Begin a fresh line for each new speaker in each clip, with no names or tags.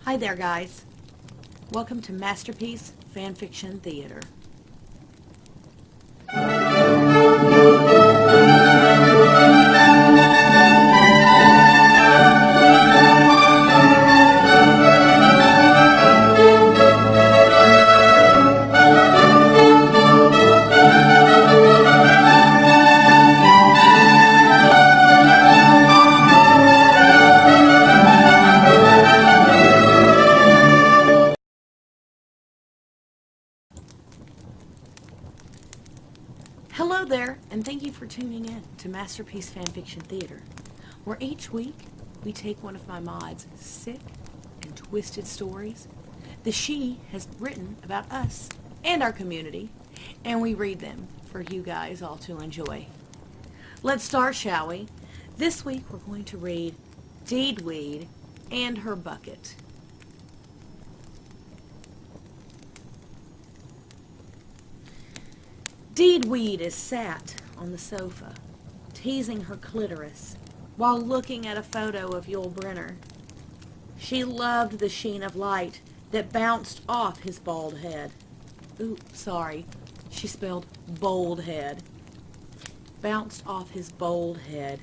Hi there, guys. Welcome to Masterpiece Fanfiction Theater. Hello there, and thank you for tuning in to Masterpiece Fanfiction Theater, where each week we take one of my mods' sick and twisted stories that she has written about us and our community, and we read them for you guys all to enjoy. Let's start, shall we? This week we're going to read Deedweed and Her Bucket. Deedweed is sat on the sofa, teasing her clitoris while looking at a photo of Yul Brynner. She loved the sheen of light that bounced off his bald head. She spelled bold head. Bounced off his bold head.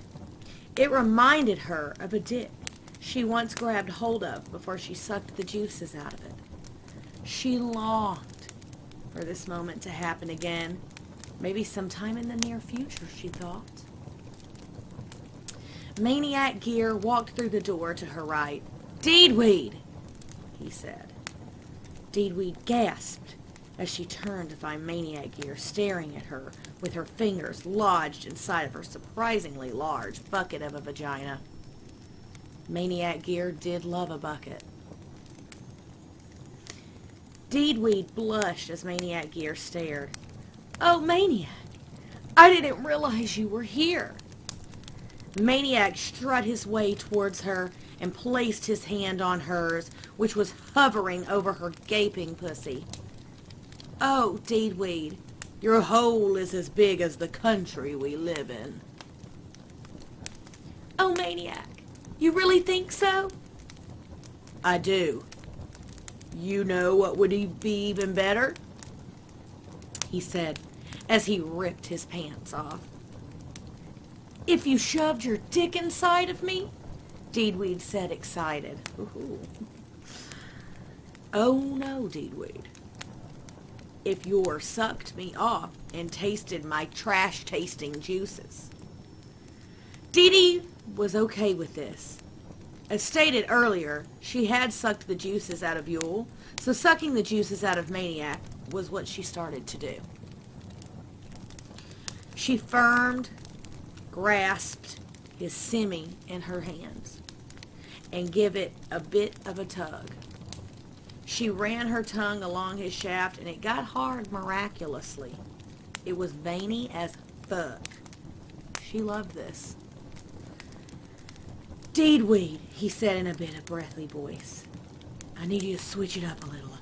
It reminded her of a dick she once grabbed hold of before she sucked the juices out of it. She longed for this moment to happen again. Maybe sometime in the near future, she thought. Maniac Gear walked through the door to her right. "Deedweed," he said. Deedweed gasped as she turned to find Maniac Gear staring at her with her fingers lodged inside of her surprisingly large bucket of a vagina. Maniac Gear did love a bucket. Deedweed blushed as Maniac Gear stared. "Oh, Maniac, I didn't realize you were here." Maniac strut his way towards her and placed his hand on hers, which was hovering over her gaping pussy. "Oh, Deedweed, your hole is as big as the country we live in." "Oh, Maniac, you really think so?" "I do. You know what would be even better?" he said as he ripped his pants off. "If you shoved your dick inside of me?" Deedweed said, excited. Ooh. "Oh no, Deedweed. If you sucked me off and tasted my trash-tasting juices." Dee was okay with this. As stated earlier, she had sucked the juices out of Yul, so sucking the juices out of Maniac was what she started to do. She grasped his semi in her hands and gave it a bit of a tug. She ran her tongue along his shaft and it got hard miraculously. It was veiny as fuck. She loved this. "Deedweed," he said in a bit of breathy voice. "I need you to switch it up a little.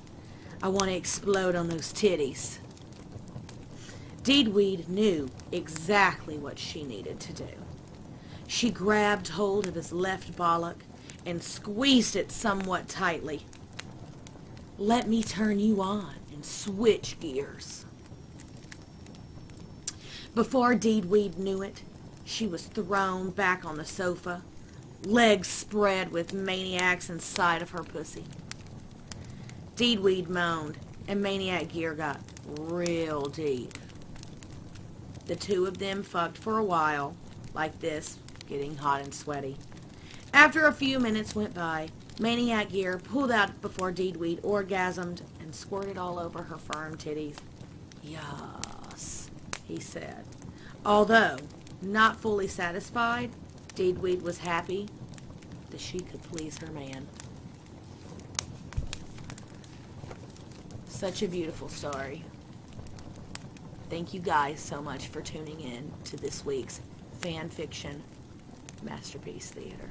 I want to explode on those titties." Deedweed knew exactly what she needed to do. She grabbed hold of his left bollock and squeezed it somewhat tightly. "Let me turn you on and switch gears." Before Deedweed knew it, she was thrown back on the sofa, legs spread with Maniac's inside of her pussy. Deedweed moaned, and Maniac Gear got real deep. The two of them fucked for a while, like this, getting hot and sweaty. After a few minutes went by, Maniac Gear pulled out before Deedweed orgasmed and squirted all over her firm titties. "Yas," he said. Although not fully satisfied, Deedweed was happy that she could please her man. Such a beautiful story. Thank you guys so much for tuning in to this week's Fanfiction Masterpiece Theater.